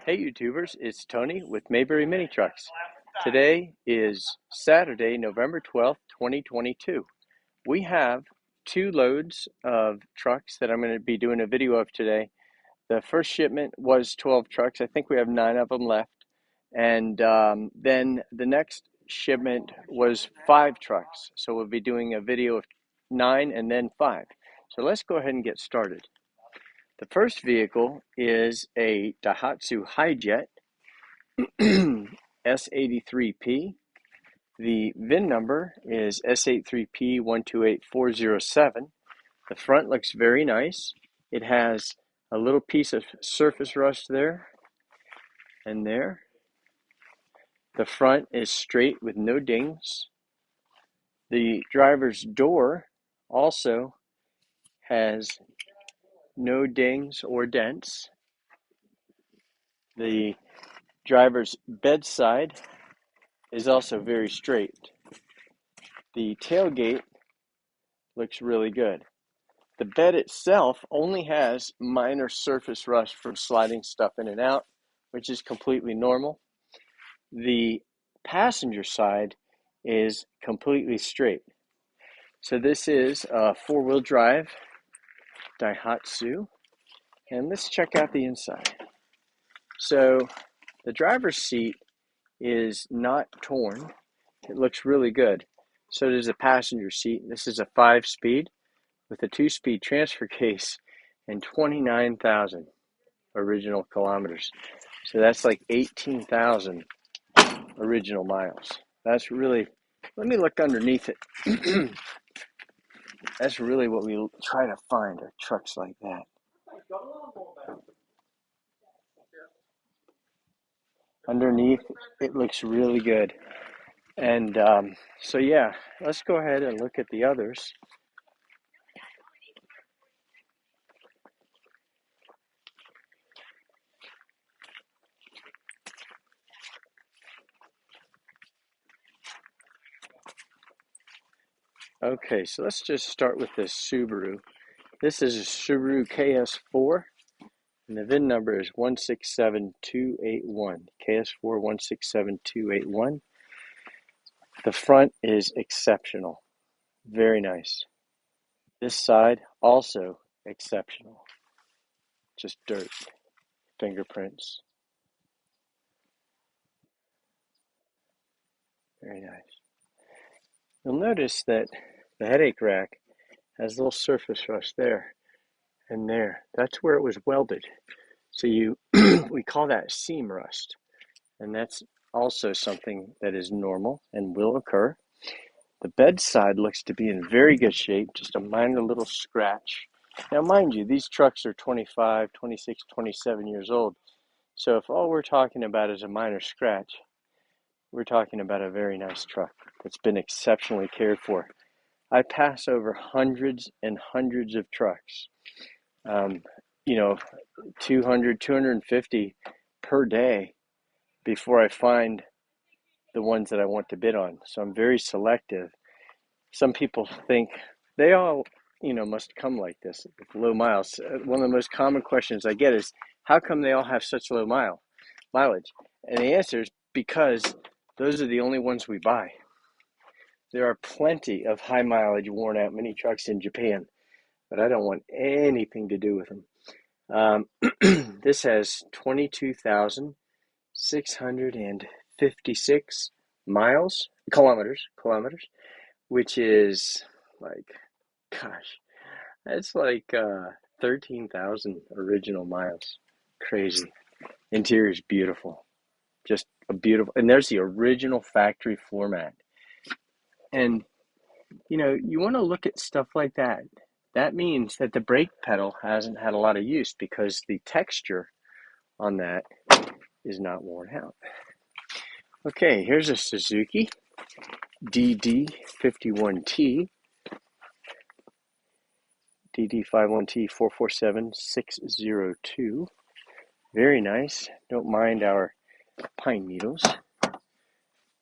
Hey YouTubers, it's Tony with Mayberry Mini Trucks. Today is Saturday, November 12th, 2022. We have two loads of trucks that I'm going to be doing a video of today. The first shipment was 12 trucks. I think we have 9 of them left. And then the next shipment was 5 trucks. So we'll be doing a video of 9 and then 5. So let's go ahead and get started. The first vehicle is a Daihatsu Hijet S83P. The VIN number is S83P128407. The front looks very nice. It has a little piece of surface rust there and there. The front is straight with no dings. The driver's door also has no dings or dents. The driver's bedside is also very straight. The tailgate looks really good. The bed itself only has minor surface rust from sliding stuff in and out, which is completely normal. The passenger side is completely straight. So this is a 4-wheel drive Daihatsu, and let's check out the inside. So the driver's seat is not torn. It looks really good. So does the passenger seat. This is a 5-speed with a 2-speed transfer case and 29,000 original kilometers. So that's like 18,000 original miles. That's really, let me look underneath it. That's really what we try to find, are trucks like that. Underneath, it looks really good. And so yeah, let's go ahead and look at the others. Okay, so let's just start with this Subaru. This is a Subaru KS4, and the VIN number is 167281. KS4 167281. The front is exceptional. Very nice. This side, also exceptional. Just dirt, fingerprints. Very nice. You'll notice that the headache rack has a little surface rust there and there. That's where it was welded. So we call that seam rust. And that's also something that is normal and will occur. The bedside looks to be in very good shape, just a minor little scratch. Now, mind you, these trucks are 25, 26, 27 years old. So if all we're talking about is a minor scratch, we're talking about a very nice truck that's been exceptionally cared for. I pass over hundreds and hundreds of trucks, 200, 250 per day before I find the ones that I want to bid on. So I'm very selective. Some people think they all, must come like this with low miles. One of the most common questions I get is, how come they all have such low mileage? And the answer is because those are the only ones we buy. There are plenty of high mileage worn out mini trucks in Japan, but I don't want anything to do with them. This has 22,656 kilometers, which is like, gosh, that's like 13,000 original miles. Crazy. Interior is beautiful. Just a beautiful, and there's the original factory floor mat. And, you want to look at stuff like that. That means that the brake pedal hasn't had a lot of use because the texture on that is not worn out. Okay, here's a Suzuki DD51T, DD51T 447602. Very nice. Don't mind our pine needles.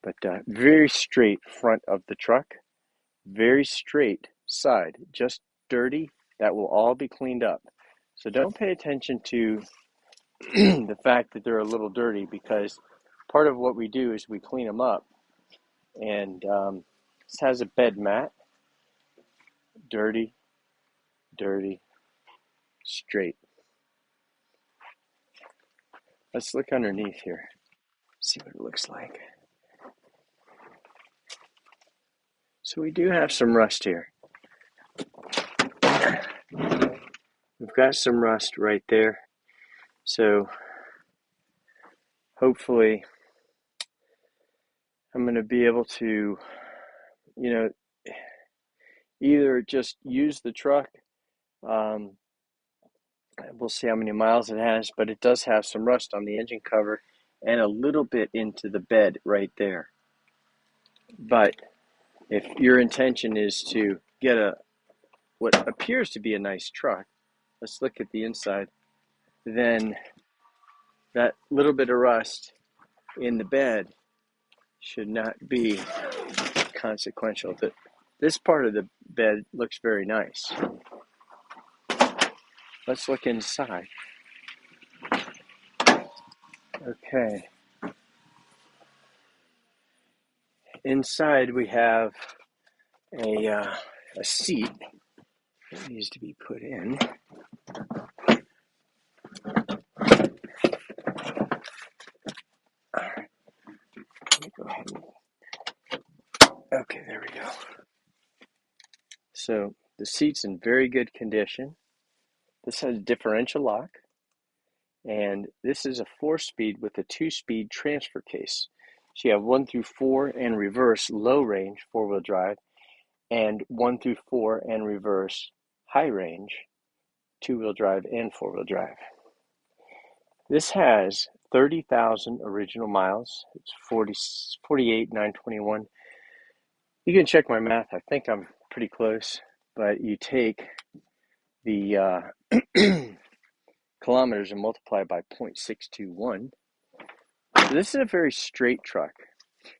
But very straight front of the truck. Very straight side. Just dirty. That will all be cleaned up. So don't pay attention to the fact that they're a little dirty, because part of what we do is we clean them up. And this has a bed mat, dirty, dirty, straight. Let's look underneath here, see what it looks like. So we do have some rust here. We've got some rust right there. So hopefully I'm going to be able to, either just use the truck. We'll see how many miles it has, but it does have some rust on the engine cover and a little bit into the bed right there. But if your intention is to get what appears to be a nice truck, let's look at the inside, then that little bit of rust in the bed should not be consequential. This part of the bed looks very nice. Let's look inside. Okay. Inside we have a seat that needs to be put in. All right. Let me go ahead and... Okay, there we go. So the seat's in very good condition. This has differential lock, and this is a 4-speed with a 2-speed transfer case. So you have 1 through 4 and reverse low range 4-wheel drive, and 1 through 4 and reverse high range 2-wheel drive and 4-wheel drive. This has 30,000 original miles. It's 48,921. You can check my math. I think I'm pretty close, but you take the kilometers and multiply by 0.621. So this is a very straight truck,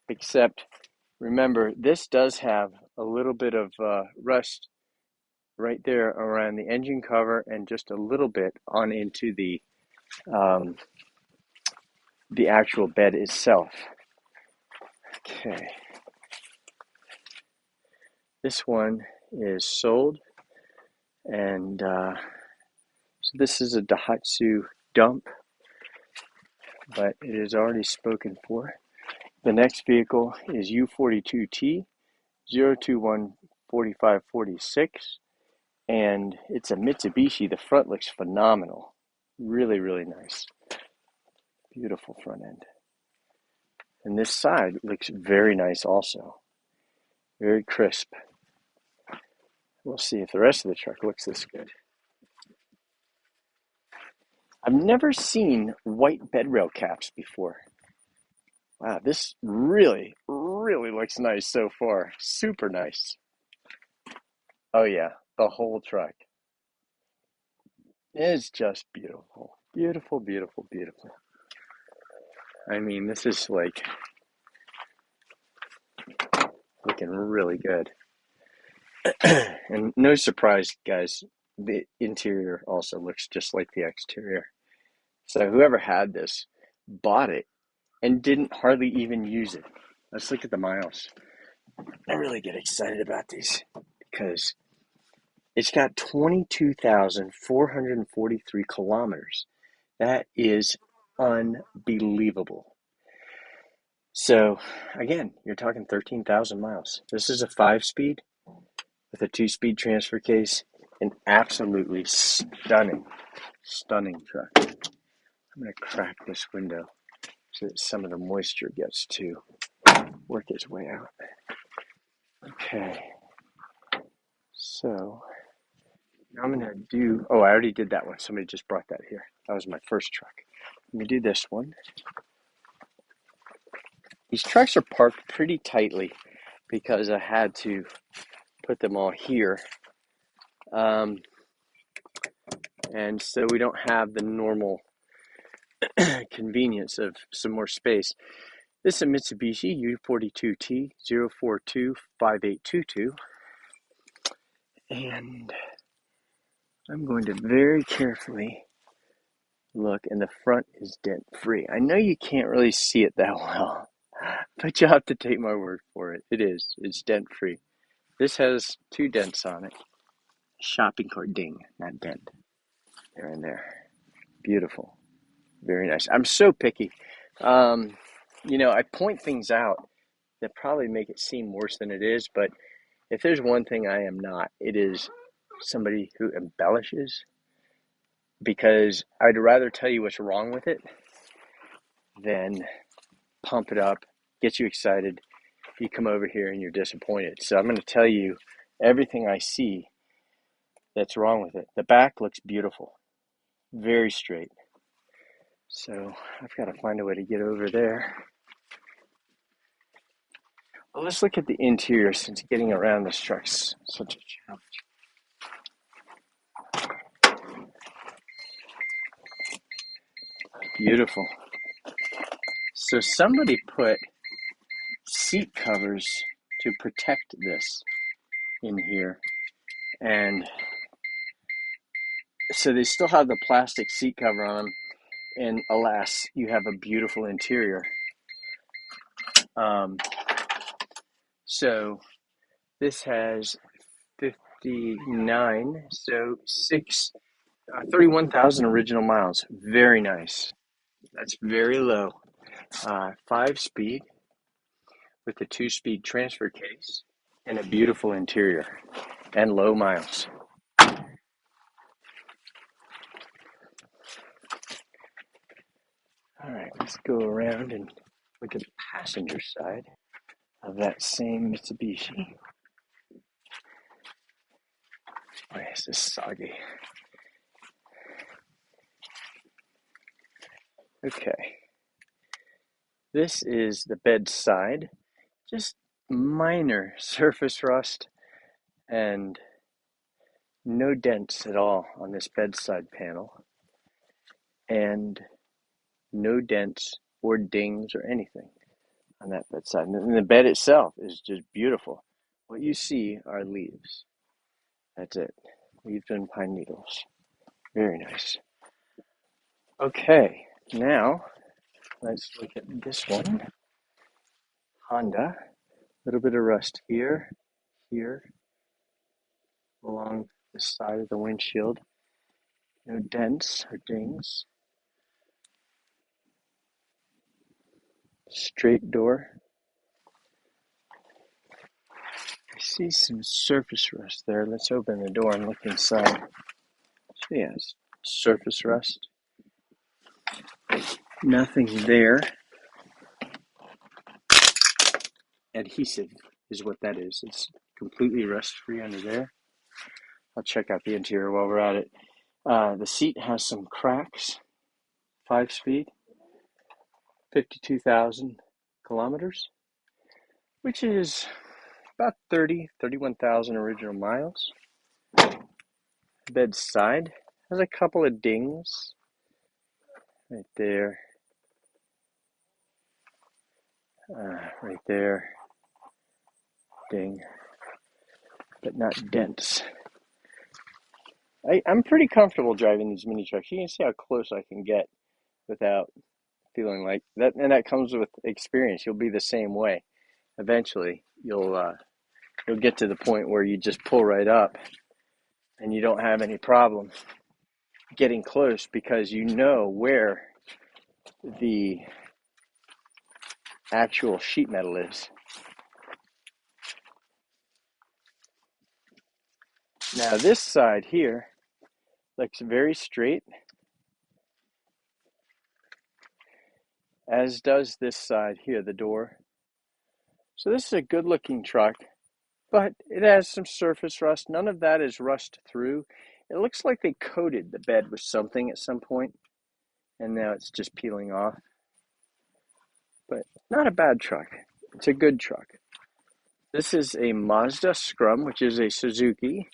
except remember, this does have a little bit of rust right there around the engine cover and just a little bit on into the actual bed itself. Okay. This one is sold, and so this is a Daihatsu dump, but it is already spoken for. The next vehicle is U42T 0214546, and it's a Mitsubishi. The front looks phenomenal. Really, really nice. Beautiful front end. And this side looks very nice also. Very crisp. We'll see if the rest of the truck looks this good. I've never seen white bed rail caps before. Wow, this really, really looks nice so far. Super nice. Oh yeah, the whole truck is just beautiful. Beautiful, beautiful, beautiful. I mean, this is like looking really good. And no surprise, guys, the interior also looks just like the exterior. So whoever had this bought it and didn't hardly even use it. Let's look at the miles. I really get excited about these because it's got 22,443 kilometers. That is unbelievable. So again, you're talking 13,000 miles. This is a 5-speed with a 2-speed transfer case. An absolutely stunning truck. I'm going to crack this window so that some of the moisture gets to work its way out. Okay. So I'm going to do, I already did that one. Somebody just brought that here. That was my first truck. Let me do this one. These trucks are parked pretty tightly because I had to put them all here. And so we don't have the normal convenience of some more space. This is a Mitsubishi U42T 0425822. And I'm going to very carefully look, and the front is dent free. I know you can't really see it that well, but you'll have to take my word for it. It is. It's dent free. This has 2 dents on it. Shopping cart ding, not dent. There and there. Beautiful. Very nice. I'm so picky. I point things out that probably make it seem worse than it is, but if there's one thing I am not, it is somebody who embellishes, because I'd rather tell you what's wrong with it than pump it up, get you excited. You come over here and you're disappointed. So I'm going to tell you everything I see that's wrong with it. The back looks beautiful, very straight. So I've got to find a way to get over there. Well, let's look at the interior, since getting around this truck's such a challenge. Beautiful. So somebody put seat covers to protect this in here. And so they still have the plastic seat cover on them. And alas, you have a beautiful interior. So this has 59, so 31,000 original miles. Very nice. That's very low. 5-speed with a 2-speed transfer case and a beautiful interior and low miles. All right, let's go around and look at the passenger side of that same Mitsubishi. Boy, this is soggy. Okay. This is the bed side. Just minor surface rust and no dents at all on this bedside panel. And no dents or dings or anything on that bedside. And the bed itself is just beautiful. What you see are leaves. That's it. Leaves and pine needles. Very nice. Okay, now let's look at this one. Honda. A little bit of rust here, along the side of the windshield. No dents or dings. Straight door. I see some surface rust there. Let's open the door and look inside. So yes, surface rust. Nothing there. Adhesive is what that is. It's completely rust-free under there. I'll check out the interior while we're at it. The seat has some cracks. 5-speed. 52,000 kilometers, which is about 31,000 original miles. Bed side has a couple of dings right there, right there, ding, but not dents. I'm pretty comfortable driving these mini trucks. You can see how close I can get without feeling like that, and that comes with experience. You'll be the same way. Eventually, you'll get to the point where you just pull right up, and you don't have any problem getting close because you know where the actual sheet metal is. Now this side here looks very straight, as does this side here, the door. So this is a good looking truck, but it has some surface rust. None of that is rust through. It looks like they coated the bed with something at some point, and now it's just peeling off. But not a bad truck. It's a good truck. This is a Mazda Scrum, which is a Suzuki.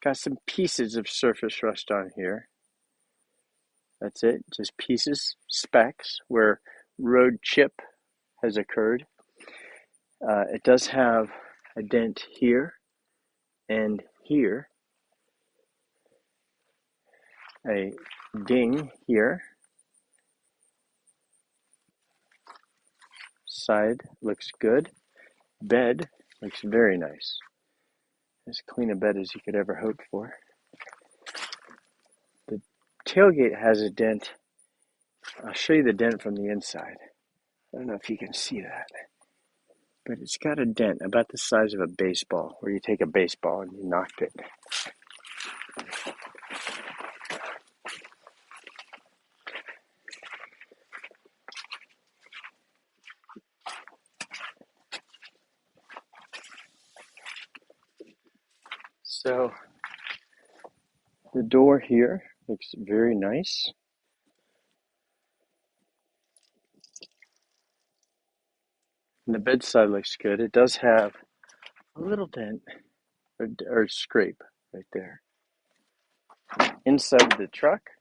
Got some pieces of surface rust on here. That's it, just pieces, specks, where road chip has occurred. It does have a dent here and here. A ding here. side looks good. Bed looks very nice. As clean a bed as you could ever hope for. The tailgate has a dent. I'll show you the dent from the inside. I don't know if you can see that, but it's got a dent about the size of a baseball, where you take a baseball and you knocked it. So the door here looks very nice. And the bedside looks good. It does have a little dent or scrape right there. Inside the truck,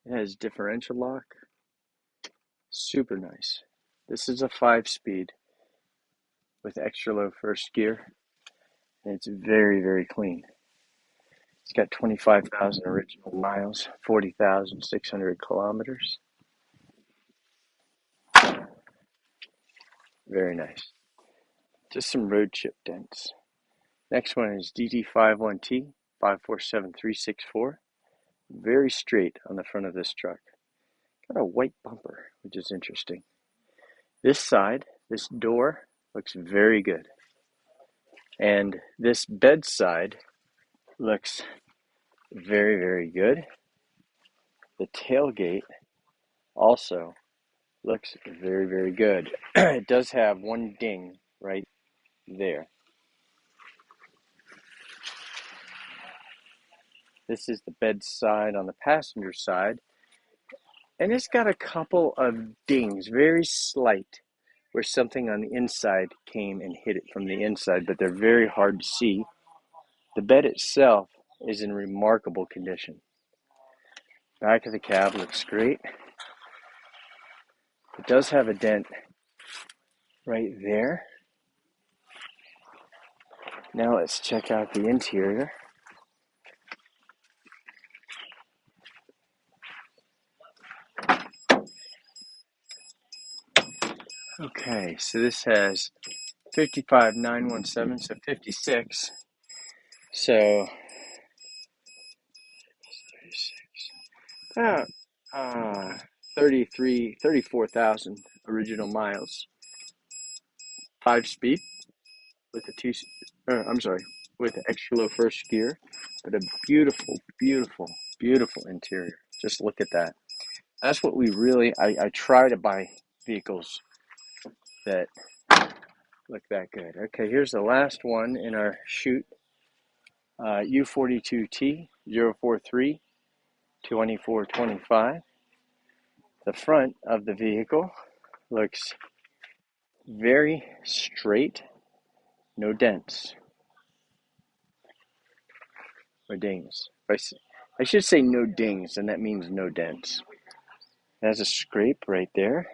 it has differential lock. Super nice. This is a 5-speed with extra low first gear. And it's very, very clean. It's got 25,000 original miles, 40,600 kilometers. Very nice. Just some road chip dents. Next one is DT51T 547364. Very straight on the front of this truck. Got a white bumper, which is interesting. This side, this door, looks very good. And this bedside looks very, very good. The tailgate also looks very, very good. It does have one ding right there. This is the bed side on the passenger side. And it's got a couple of dings, very slight, where something on the inside came and hit it from the inside, but they're very hard to see. The bed itself is in remarkable condition. Back of the cab looks great. It does have a dent right there. Now let's check out the interior. Okay, so this has 55,917, so 56. So, 36. About 34,000 original miles. 5-speed with a with extra low first gear, but a beautiful, beautiful, beautiful interior. Just look at that. That's what we really, I try to buy vehicles that look that good. Okay, here's the last one in our chute. U42T 043 2425. The front of the vehicle looks very straight, no dents or dings. I should say no dings, and that means no dents. It has a scrape right there.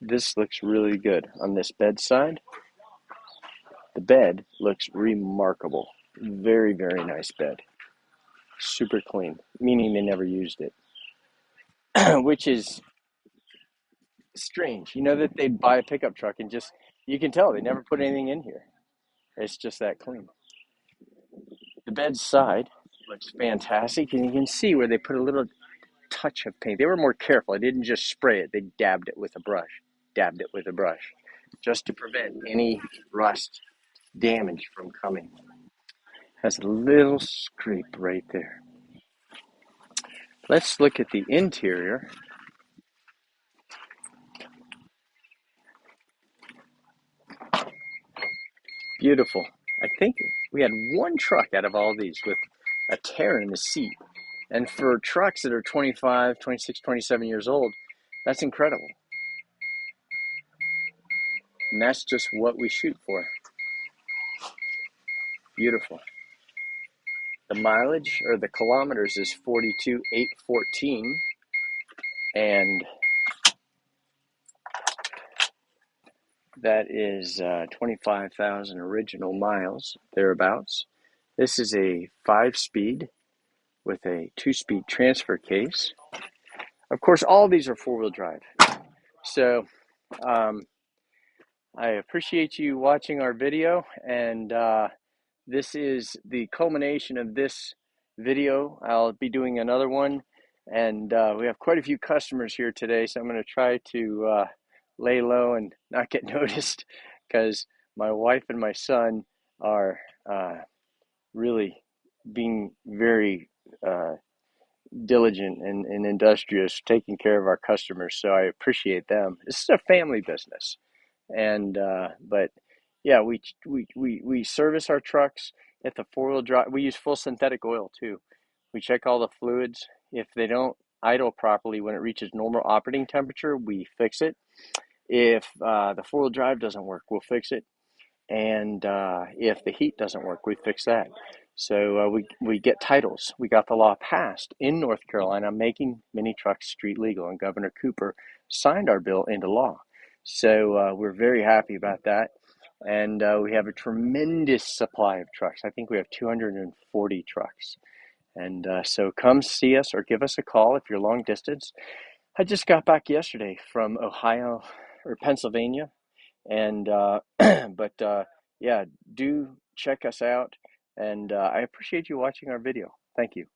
This looks really good on this bedside. The bed looks remarkable. Very, very nice bed. Super clean, meaning they never used it. Which is strange. You know that they buy a pickup truck and just, you can tell they never put anything in here. It's just that clean. The bedside looks fantastic, and you can see where they put a little touch of paint. They were more careful. They didn't just spray it. They dabbed it with a brush. Just to prevent any rust damage from coming. Has a little scrape right there. Let's look at the interior. Beautiful. I think we had one truck out of all these with a tear in the seat. And for trucks that are 25, 26, 27 years old, that's incredible. And that's just what we shoot for. Beautiful. The mileage or the kilometers is 42,814. And that is 25,000 original miles, thereabouts. This is a 5-speed with a 2-speed transfer case. Of course, all these are 4-wheel drive. So I appreciate you watching our video, and this is the culmination of this video. I'll be doing another one, and we have quite a few customers here today, so I'm going to try to lay low and not get noticed, because my wife and my son are really being very diligent and industrious, taking care of our customers. So I appreciate them. This is a family business, and but yeah, we service our trucks at the 4-wheel drive. We use full synthetic oil too. We check all the fluids. If they don't idle properly when it reaches normal operating temperature, we fix it. If the 4-wheel drive doesn't work, we'll fix it. And if the heat doesn't work, we fix that. So we get titles. We got the law passed in North Carolina, making mini trucks street legal, and Governor Cooper signed our bill into law. So we're very happy about that. And we have a tremendous supply of trucks. I think we have 240 trucks. And so come see us or give us a call if you're long distance. I just got back yesterday from Ohio or Pennsylvania. And but yeah, do check us out, and I appreciate you watching our video. Thank you.